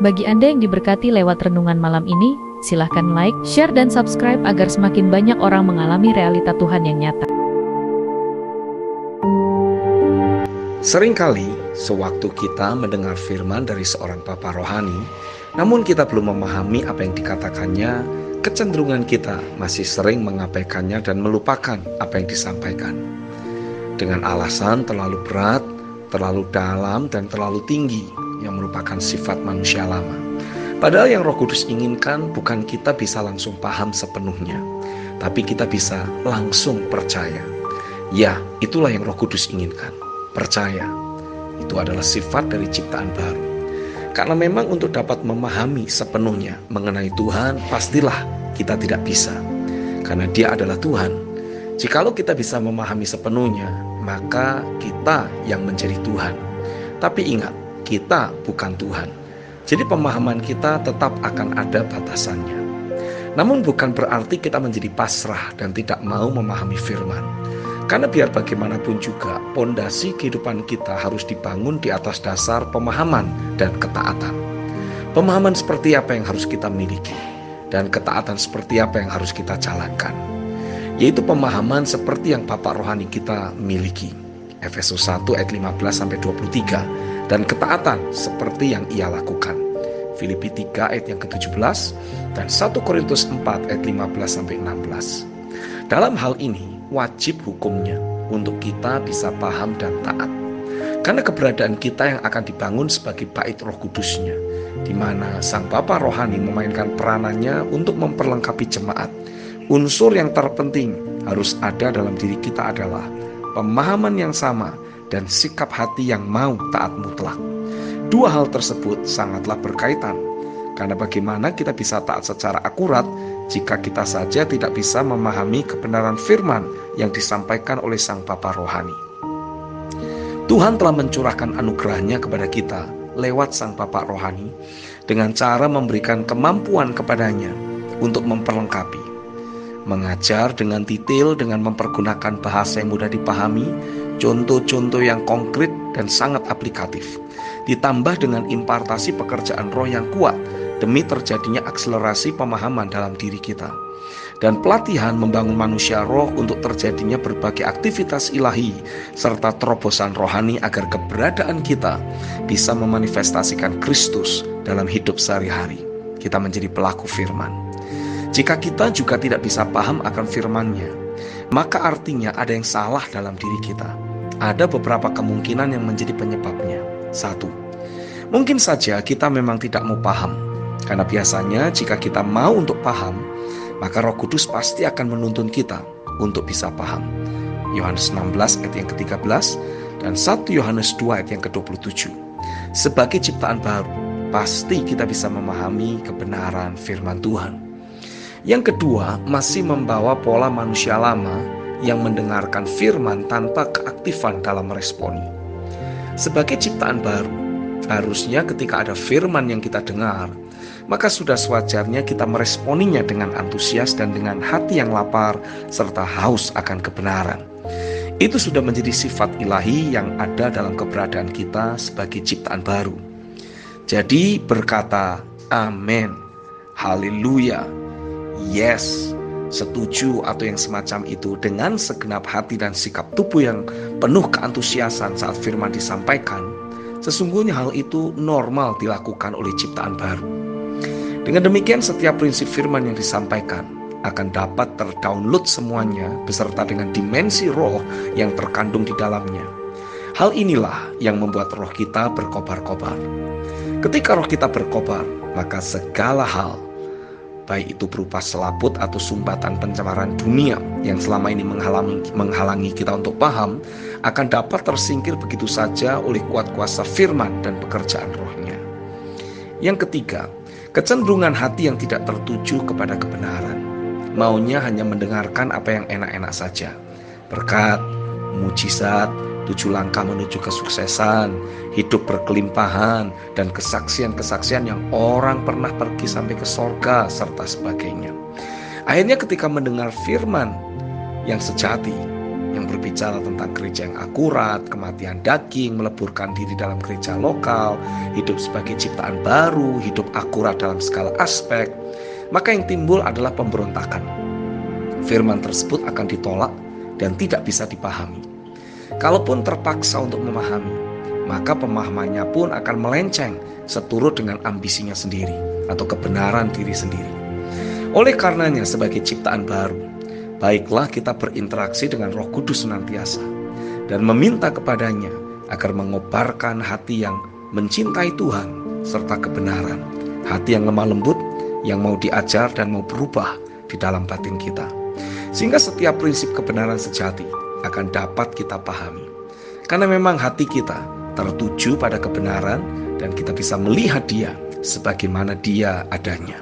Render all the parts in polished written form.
Bagi Anda yang diberkati lewat renungan malam ini, silahkan like, share, dan subscribe agar semakin banyak orang mengalami realita Tuhan yang nyata. Seringkali, sewaktu kita mendengar firman dari seorang papa rohani, namun kita belum memahami apa yang dikatakannya, kecenderungan kita masih sering mengabaikannya dan melupakan apa yang disampaikan. Dengan alasan terlalu berat, terlalu dalam, dan terlalu tinggi, yang merupakan sifat manusia lama. Padahal yang Roh Kudus inginkan bukan kita bisa langsung paham sepenuhnya, tapi kita bisa langsung percaya. Ya, itulah yang Roh Kudus inginkan. Percaya. Itu adalah sifat dari ciptaan baru. Karena memang untuk dapat memahami sepenuhnya mengenai Tuhan, pastilah kita tidak bisa. Karena Dia adalah Tuhan. Jikalau kita bisa memahami sepenuhnya, maka kita yang menjadi Tuhan. Tapi ingat, kita bukan Tuhan. Jadi pemahaman kita tetap akan ada batasannya. Namun bukan berarti kita menjadi pasrah dan tidak mau memahami firman. Karena biar bagaimanapun juga, pondasi kehidupan kita harus dibangun di atas dasar pemahaman dan ketaatan. Pemahaman seperti apa yang harus kita miliki, dan ketaatan seperti apa yang harus kita jalankan. Yaitu pemahaman seperti yang Bapak rohani kita miliki. Efesus 1 ayat 15-23. Dan ketaatan seperti yang ia lakukan. Filipi 3 ayat yang ke-17 dan 1 Korintus 4 ayat 15-16. Dalam hal ini wajib hukumnya untuk kita bisa paham dan taat. Karena keberadaan kita yang akan dibangun sebagai bait Roh Kudusnya, di mana Sang Bapa rohani memainkan peranannya untuk memperlengkapi jemaat. Unsur yang terpenting harus ada dalam diri kita adalah pemahaman yang sama dan sikap hati yang mau taat mutlak. Dua hal tersebut sangatlah berkaitan. Karena bagaimana kita bisa taat secara akurat jika kita saja tidak bisa memahami kebenaran firman yang disampaikan oleh Sang Bapa rohani. Tuhan telah mencurahkan anugerahnya kepada kita lewat Sang Bapa rohani dengan cara memberikan kemampuan kepadanya untuk memperlengkapi. Mengajar dengan detail dengan mempergunakan bahasa yang mudah dipahami, contoh-contoh yang konkret dan sangat aplikatif, ditambah dengan impartasi pekerjaan roh yang kuat demi terjadinya akselerasi pemahaman dalam diri kita, dan pelatihan membangun manusia roh untuk terjadinya berbagai aktivitas ilahi serta terobosan rohani agar keberadaan kita bisa memanifestasikan Kristus dalam hidup sehari-hari. Kita menjadi pelaku firman. Jika kita juga tidak bisa paham akan firman-Nya, maka artinya ada yang salah dalam diri kita. Ada beberapa kemungkinan yang menjadi penyebabnya. 1. Mungkin saja kita memang tidak mau paham. Karena biasanya jika kita mau untuk paham, maka Roh Kudus pasti akan menuntun kita untuk bisa paham. Yohanes 16 ayat yang ke-13 dan 1 Yohanes 2 ayat yang ke-27. Sebagai ciptaan baru, pasti kita bisa memahami kebenaran firman Tuhan. Yang kedua, masih membawa pola manusia lama yang mendengarkan firman tanpa keaktifan dalam meresponi. Sebagai ciptaan baru, harusnya ketika ada firman yang kita dengar, maka sudah sewajarnya kita meresponinya dengan antusias dan dengan hati yang lapar serta haus akan kebenaran. Itu sudah menjadi sifat ilahi yang ada dalam keberadaan kita sebagai ciptaan baru. Jadi berkata, amin, haleluya, yes, setuju atau yang semacam itu dengan segenap hati dan sikap tubuh yang penuh keantusiasan saat firman disampaikan, sesungguhnya hal itu normal dilakukan oleh ciptaan baru. Dengan demikian setiap prinsip firman yang disampaikan akan dapat terdownload semuanya beserta dengan dimensi roh yang terkandung di dalamnya. Hal inilah yang membuat roh kita berkobar-kobar. Ketika roh kita berkobar, maka segala hal, baik itu berupa selaput atau sumbatan pencemaran dunia yang selama ini menghalangi kita untuk paham, akan dapat tersingkir begitu saja oleh kuat kuasa firman dan pekerjaan rohnya. Yang ketiga, kecenderungan hati yang tidak tertuju kepada kebenaran. Maunya hanya mendengarkan apa yang enak-enak saja. Berkat, mujizat, 7 langkah menuju kesuksesan, hidup berkelimpahan, dan kesaksian-kesaksian yang orang pernah pergi sampai ke sorga, serta sebagainya. Akhirnya ketika mendengar firman yang sejati, yang berbicara tentang gereja yang akurat, kematian daging, meleburkan diri dalam gereja lokal, hidup sebagai ciptaan baru, hidup akurat dalam segala aspek, maka yang timbul adalah pemberontakan. Firman tersebut akan ditolak dan tidak bisa dipahami. Kalaupun terpaksa untuk memahami, maka pemahamannya pun akan melenceng seturut dengan ambisinya sendiri atau kebenaran diri sendiri. Oleh karenanya, sebagai ciptaan baru, baiklah kita berinteraksi dengan Roh Kudus senantiasa dan meminta kepadanya agar mengobarkan hati yang mencintai Tuhan serta kebenaran, hati yang lemah lembut, yang mau diajar dan mau berubah di dalam batin kita, sehingga setiap prinsip kebenaran sejati akan dapat kita pahami. Karena memang hati kita tertuju pada kebenaran dan kita bisa melihat Dia sebagaimana Dia adanya.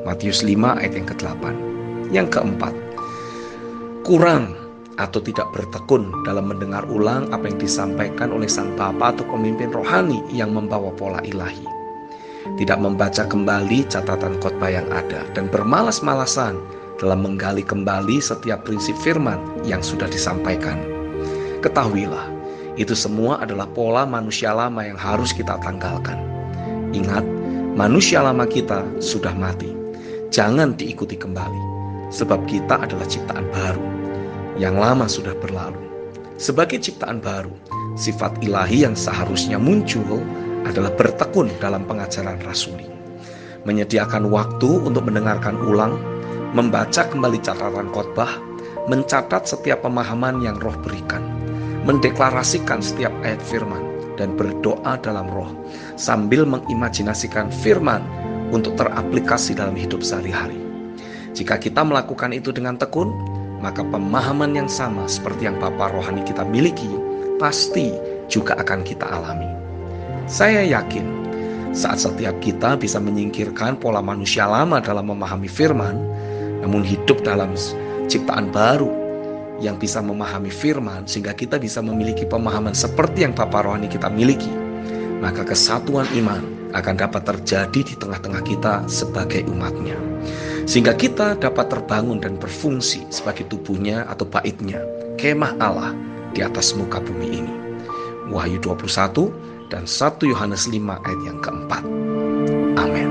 Matius 5 ayat yang ke-8. Yang keempat, kurang atau tidak bertekun dalam mendengar ulang apa yang disampaikan oleh sang bapa atau pemimpin rohani yang membawa pola ilahi. Tidak membaca kembali catatan khotbah yang ada dan bermalas-malasan dalam menggali kembali setiap prinsip firman yang sudah disampaikan. Ketahuilah, itu semua adalah pola manusia lama yang harus kita tanggalkan. Ingat, manusia lama kita sudah mati. Jangan diikuti kembali, sebab kita adalah ciptaan baru. Yang lama sudah berlalu. Sebagai ciptaan baru, sifat ilahi yang seharusnya muncul adalah bertekun dalam pengajaran rasuli, menyediakan waktu untuk mendengarkan ulang, membaca kembali catatan khotbah, mencatat setiap pemahaman yang Roh berikan, mendeklarasikan setiap ayat firman, dan berdoa dalam Roh sambil mengimajinasikan firman untuk teraplikasi dalam hidup sehari-hari. Jika kita melakukan itu dengan tekun, maka pemahaman yang sama seperti yang Bapa rohani kita miliki pasti juga akan kita alami. Saya yakin saat setiap kita bisa menyingkirkan pola manusia lama dalam memahami firman, namun hidup dalam ciptaan baru yang bisa memahami firman sehingga kita bisa memiliki pemahaman seperti yang Bapa rohani kita miliki, maka kesatuan iman akan dapat terjadi di tengah-tengah kita sebagai umatnya, sehingga kita dapat terbangun dan berfungsi sebagai tubuhnya atau baitnya, kemah Allah di atas muka bumi ini. Wahyu 21 dan 1 Yohanes 5 ayat yang keempat. Amin.